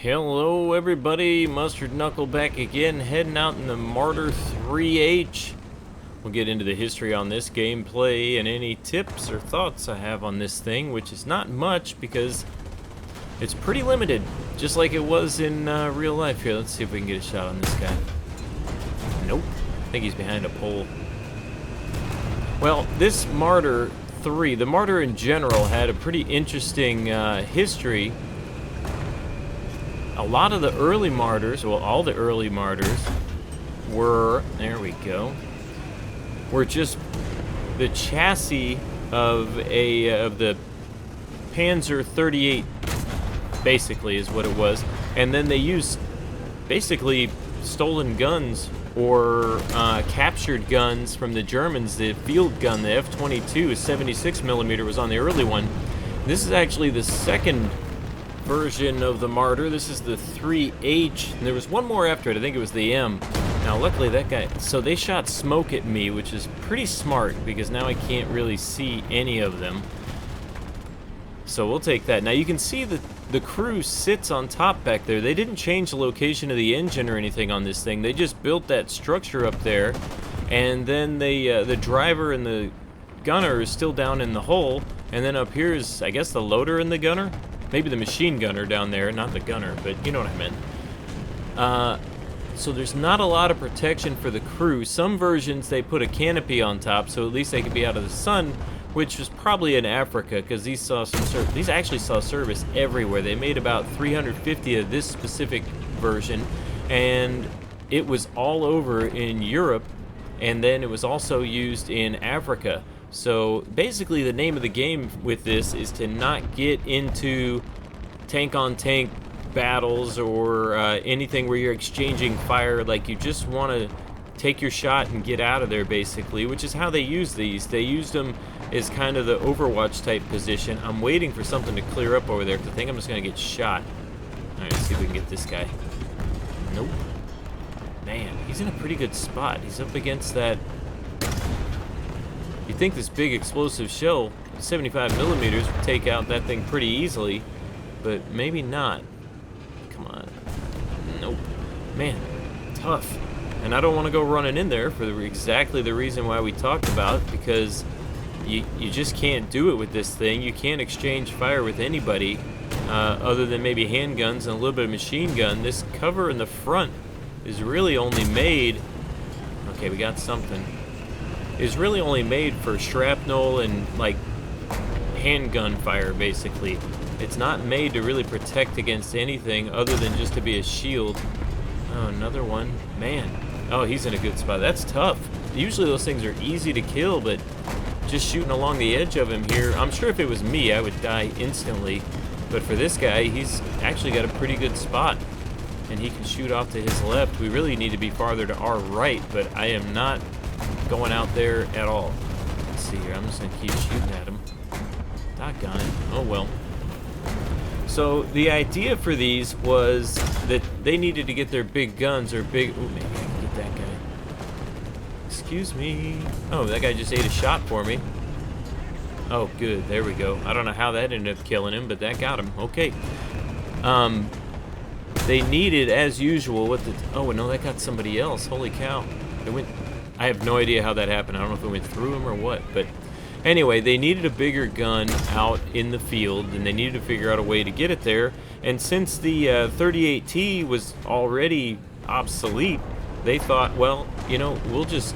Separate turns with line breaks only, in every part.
Hello everybody, Mustard Knuckle back again, heading out in the Marder 3H. We'll get into the history on this gameplay and any tips or thoughts I have on this thing, which is not much because it's pretty limited, just like it was in real life. Here, let's see if we can get a shot on this guy. Nope, I think he's behind a pole. Well, this Marder 3, the Marder in general, had a pretty interesting history. A lot of the early Marders, well, all the early Marders were, there we go, were just the chassis of the Panzer 38, basically, is what it was. And then they used basically stolen guns or captured guns from the Germans. The field gun, the F-22 76mm, was on the early one. This is actually the second version of the Marder. This is the 3H, and there was one more after it. I think it was the M. Now luckily that guy, so they shot smoke at me, which is pretty smart because now I can't really see any of them, so we'll take that. Now you can see that the crew sits on top back there. They didn't change the location of the engine or anything on this thing. They just built that structure up there, and then they the driver and the gunner is still down in the hole, and then up here is, I guess, the loader and the gunner. Maybe the machine gunner down there, not the gunner, but you know what I meant. So there's not a lot of protection for the crew. Some versions they put a canopy on top, so at least they could be out of the sun, which was probably in Africa, because these actually saw service everywhere. They made about 350 of this specific version, and it was all over in Europe, and then it was also used in Africa. So basically the name of the game with this is to not get into tank-on-tank battles or anything where you're exchanging fire. Like, you just want to take your shot and get out of there, basically, which is how they use these. They used them as kind of the Overwatch type position. I'm waiting for something to clear up over there because I think I'm just going to get shot. Alright, let's see if we can get this guy. Nope. Man, he's in a pretty good spot. He's up against that. You think this big explosive shell, 75mm, would take out that thing pretty easily, but maybe not. Come on. Nope. Man, tough. And I don't want to go running in there for exactly the reason why we talked about, because you just can't do it with this thing. You can't exchange fire with anybody other than maybe handguns and a little bit of machine gun. This cover in the front is really only made... Okay, we got something. Is really only made for shrapnel and like handgun fire, basically. It's not made to really protect against anything other than just to be a shield. Oh, another one. Man. Oh, he's in a good spot. That's tough. Usually those things are easy to kill, but just shooting along the edge of him here, I'm sure if it was me, I would die instantly. But for this guy, he's actually got a pretty good spot, and he can shoot off to his left. We really need to be farther to our right, but I am not going out there at all. Let's see here. I'm just gonna keep shooting at him. Doggone it. Oh well. So the idea for these was that they needed to get their big guns or big... Ooh, maybe I can get that guy. Excuse me. Oh, that guy just ate a shot for me. Oh, good. There we go. I don't know how that ended up killing him, but that got him. Okay. They needed, as usual, what the... Oh, no, that got somebody else. Holy cow. It went... I have no idea how that happened. I don't know if it went through him or what, but anyway, they needed a bigger gun out in the field, and they needed to figure out a way to get it there. And since the 38T was already obsolete, they thought, well, you know, we'll just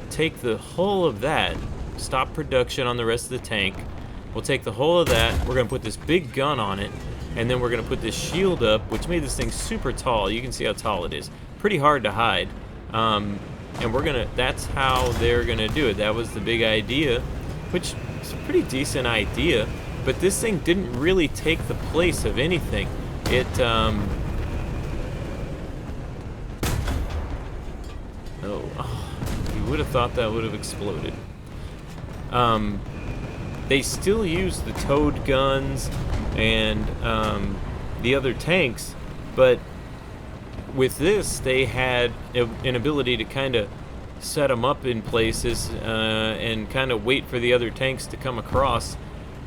take the whole of that, stop production on the rest of the tank. We'll take the whole of that, we're going to put this big gun on it, and then we're going to put this shield up, which made this thing super tall. You can see how tall it is. Pretty hard to hide. And that's how they're gonna do it. That was the big idea, which is a pretty decent idea, but this thing didn't really take the place of anything. It, you would have thought that would have exploded. They still use the towed guns and the other tanks, but with this, they had an ability to kind of set them up in places and kind of wait for the other tanks to come across,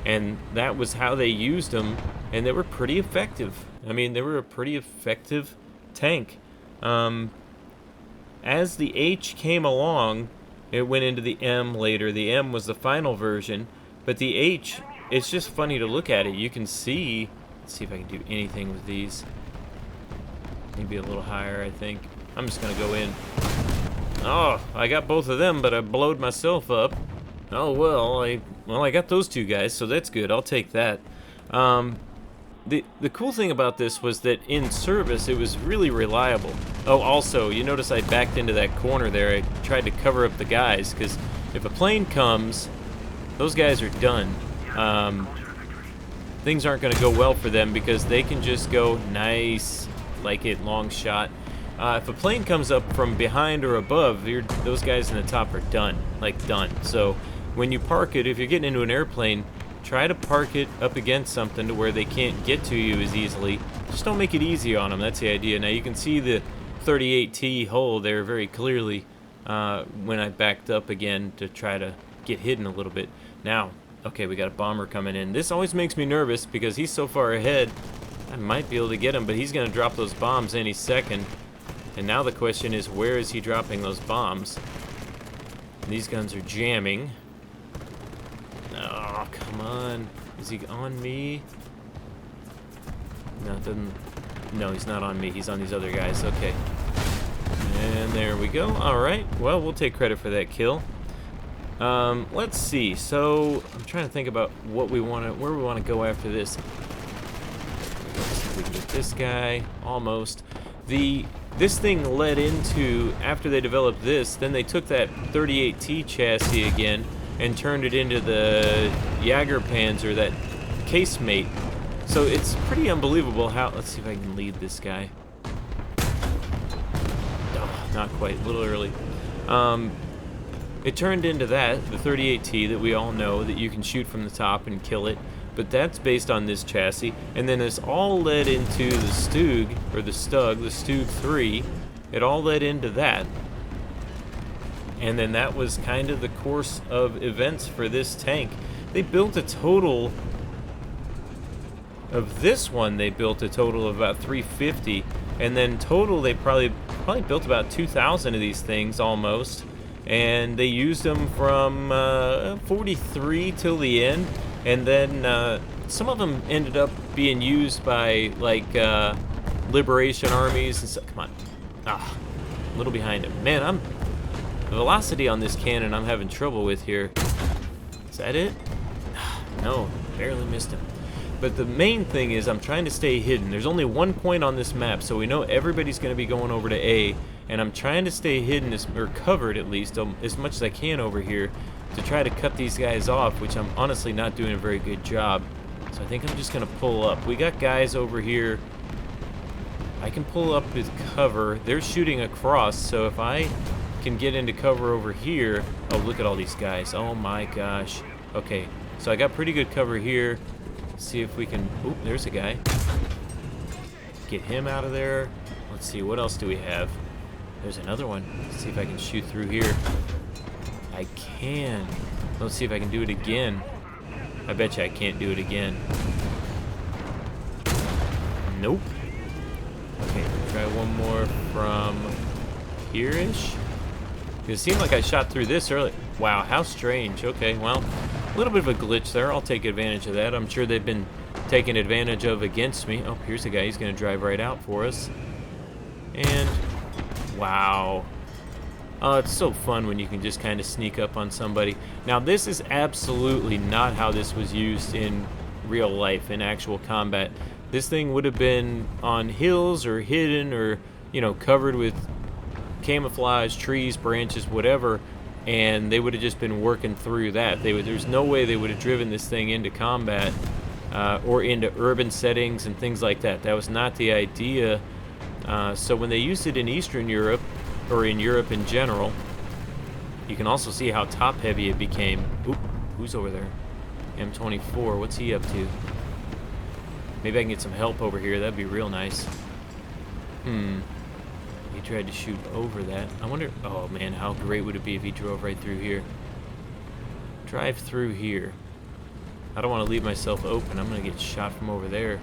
and that was how they used them, and they were pretty effective. I mean, they were a pretty effective tank. As the H came along, it went into the M later. The M was the final version, but the H, it's just funny to look at it. You can see, let's see if I can do anything with these. Maybe a little higher, I think. I'm just gonna go in. Oh, I got both of them, but I blowed myself up. Oh well, I got those two guys, so that's good. I'll take that. The cool thing about this was that in service, it was really reliable. Oh, also, you notice I backed into that corner there. I tried to cover up the guys, because if a plane comes, those guys are done. Things aren't going to go well for them, because they can just go nice, like it, long shot. If a plane comes up from behind or above, those guys in the top are done, like done. So when you park it, if you're getting into an airplane, try to park it up against something to where they can't get to you as easily. Just don't make it easy on them. That's the idea. Now you can see the 38T hole there very clearly when I backed up again to try to get hidden a little bit. Now, okay, we got a bomber coming in. This always makes me nervous because he's so far ahead. I might be able to get him, but he's going to drop those bombs any second. And now the question is, where is he dropping those bombs? These guns are jamming. Oh, come on. Is he on me? No, it doesn't. No, he's not on me. He's on these other guys. Okay. And there we go. All right. Well, we'll take credit for that kill. Let's see. So I'm trying to think about what we want to, where we want to go after this. Let's see if we can get this guy. Almost. This thing led into, after they developed this, then they took that 38T chassis again and turned it into the Jagerpanzer, that casemate. So it's pretty unbelievable how, let's see if I can lead this guy. Oh, not quite, a little early. It turned into that, the 38T that we all know, that you can shoot from the top and kill it. But that's based on this chassis, and then this all led into the Stug, or the Stug, the Stug 3. It all led into that. And then that was kind of the course of events for this tank. They built a total of this one, they built a total of about 350, and then total they probably built about 2,000 of these things almost, and they used them from 43 till the end. And then some of them ended up being used by, like, liberation armies and stuff. Come on. Ah, a little behind him. Man, the velocity on this cannon I'm having trouble with here. Is that it? No, barely missed him. But the main thing is I'm trying to stay hidden. There's only one point on this map, so we know everybody's going to be going over to A. And I'm trying to stay hidden, or covered at least, as much as I can over here, to try to cut these guys off, which I'm honestly not doing a very good job. So I think I'm just going to pull up. We got guys over here. I can pull up with cover. They're shooting across, so if I can get into cover over here... Oh, look at all these guys. Oh my gosh. Okay, so I got pretty good cover here. Let's see if we can... Oop, there's a guy. Get him out of there. Let's see, what else do we have? There's another one. Let's see if I can shoot through here. I can. Let's see if I can do it again. I bet you I can't do it again. Nope. Okay, try one more from here-ish. It seemed like I shot through this early. Wow, how strange. Okay, well, a little bit of a glitch there. I'll take advantage of that. I'm sure they've been taken advantage of against me. Oh, here's a guy. He's going to drive right out for us. And, wow. Oh, it's so fun when you can just kind of sneak up on somebody. Now, this is absolutely not how this was used in real life, in actual combat. This thing would have been on hills or hidden or, you know, covered with camouflage, trees, branches, whatever, and they would have just been working through that. There's no way they would have driven this thing into combat or into urban settings and things like that. That was not the idea. So when they used it in Eastern Europe, or in Europe in general, you can also see how top-heavy it became. Oop, who's over there? M24, what's he up to? Maybe I can get some help over here. That'd be real nice. He tried to shoot over that. I wonder, oh man, how great would it be if he drove right through here? Drive through here. I don't want to leave myself open. I'm going to get shot from over there.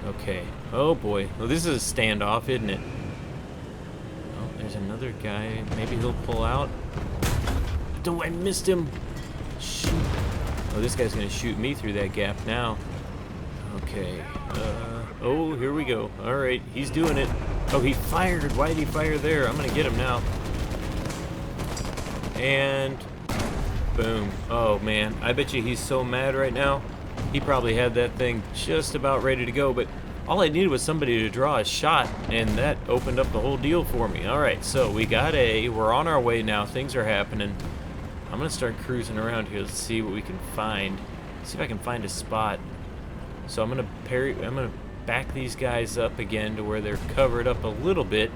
Okay. Oh boy. Well, this is a standoff, isn't it? Oh, there's another guy. Maybe he'll pull out. Oh, I missed him. Shoot. Oh, this guy's gonna shoot me through that gap now. Okay. Oh, here we go. All right, he's doing it. Oh, he fired. Why did he fire there? I'm gonna get him now. And boom. Oh man, I bet you he's so mad right now. He probably had that thing just about ready to go, but all I needed was somebody to draw a shot, and that opened up the whole deal for me. All right, so we got A. We're on our way now. Things are happening. I'm gonna start cruising around here. Let's see what we can find. See if I can find a spot. So I'm gonna back these guys up again to where they're covered up a little bit.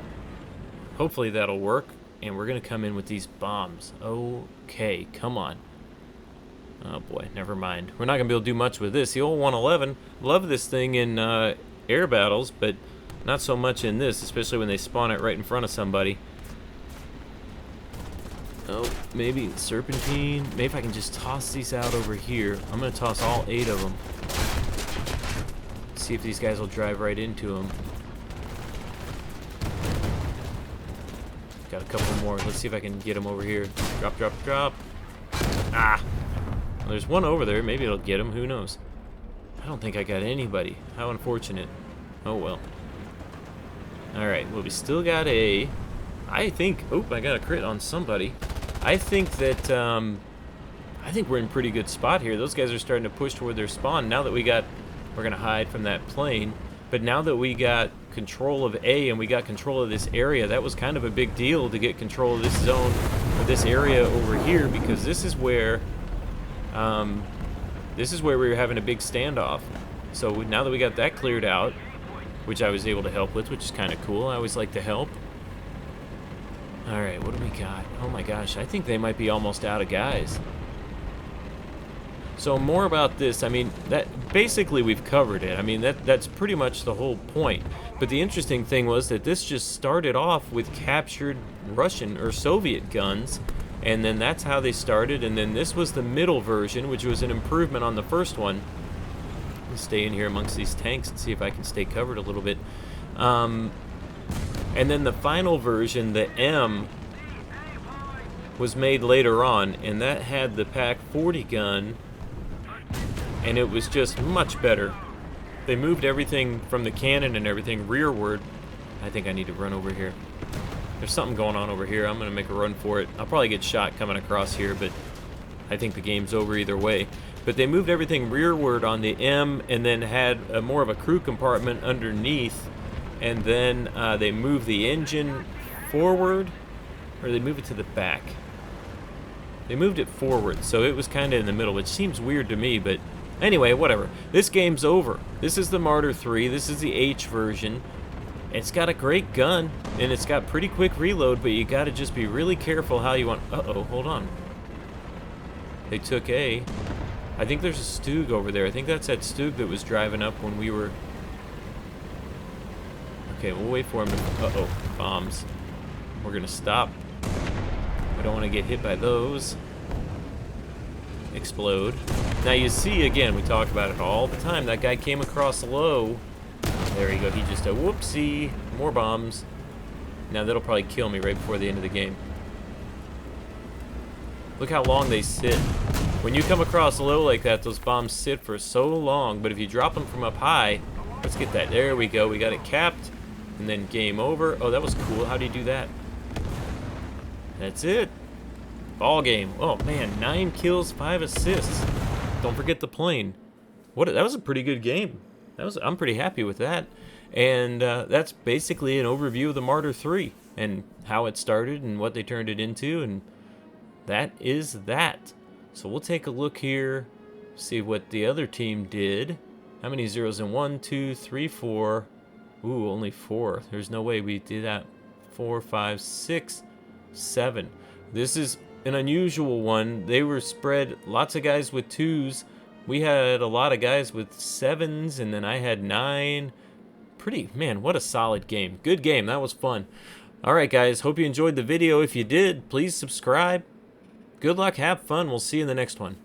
Hopefully that'll work. And we're gonna come in with these bombs. Okay, come on. Oh boy, never mind. We're not gonna be able to do much with this. The old 111, love this thing in air battles, but not so much in this, especially when they spawn it right in front of somebody. Oh, maybe serpentine. Maybe if I can just toss these out over here. I'm gonna toss all 8 of them. See if these guys will drive right into them. Got a couple more. Let's see if I can get them over here. Drop, drop, drop. Ah! Well, there's one over there. Maybe it'll get him. Who knows? I don't think I got anybody. How unfortunate. Oh, well. Alright, well, we still got a... I think... Oh, I got a crit on somebody. I think that... I think we're in a pretty good spot here. Those guys are starting to push toward their spawn. Now that we got... We're going to hide from that plane. But now that we got control of A and we got control of this area, that was kind of a big deal to get control of this zone, or this area over here, because this is where we were having a big standoff. So now that we got that cleared out, which I was able to help with, which is kind of cool. I always like to help. All right, what do we got? Oh my gosh, I think they might be almost out of guys. So more about this, I mean, that basically we've covered it. I mean, that's pretty much the whole point. But the interesting thing was that this just started off with captured Russian or Soviet guns, and then that's how they started, and then this was the middle version, which was an improvement on the first one. I'll stay in here amongst these tanks and see if I can stay covered a little bit. And then the final version, the M, was made later on, and that had the Pak 40 gun, and it was just much better. They moved everything from the cannon and everything rearward. I think I need to run over here. There's something going on over here. I'm going to make a run for it. I'll probably get shot coming across here, but I think the game's over either way. But they moved everything rearward on the M, and then had more of a crew compartment underneath, and then they moved the engine forward, or they moved it to the back. They moved it forward, so it was kind of in the middle, which seems weird to me, but anyway, whatever. This game's over. This is the Marder 3. This is the H version. It's got a great gun, and it's got pretty quick reload, but you got to just be really careful how you want... Uh-oh, hold on. They took A. I think there's a Stug over there. I think that's that Stug that was driving up when we were... Okay, we'll wait for him to... Uh-oh, bombs. We're going to stop. I don't want to get hit by those. Explode. Now you see, again, we talk about it all the time. That guy came across low. There you go. He just a whoopsie. More bombs. Now that'll probably kill me right before the end of the game. Look how long they sit. When you come across low like that, those bombs sit for so long. But if you drop them from up high, let's get that. There we go. We got it capped. And then game over. Oh, that was cool. How do you do that? That's it. Ball game. Oh man, 9 kills, 5 assists. Don't forget the plane. That was a pretty good game. I'm pretty happy with that. And that's basically an overview of the Marder 3 and how it started and what they turned it into, and that is that. So we'll take a look here, see what the other team did. How many zeros in 1, 2, 3, 4? Ooh, only 4. There's no way we did that. 4, 5, 6, 7. This is an unusual one. They were spread, lots of guys with 2s. We had a lot of guys with 7s, and then I had 9. Man, what a solid game. Good game. That was fun. Alright guys, hope you enjoyed the video. If you did, please subscribe. Good luck, have fun. We'll see you in the next one.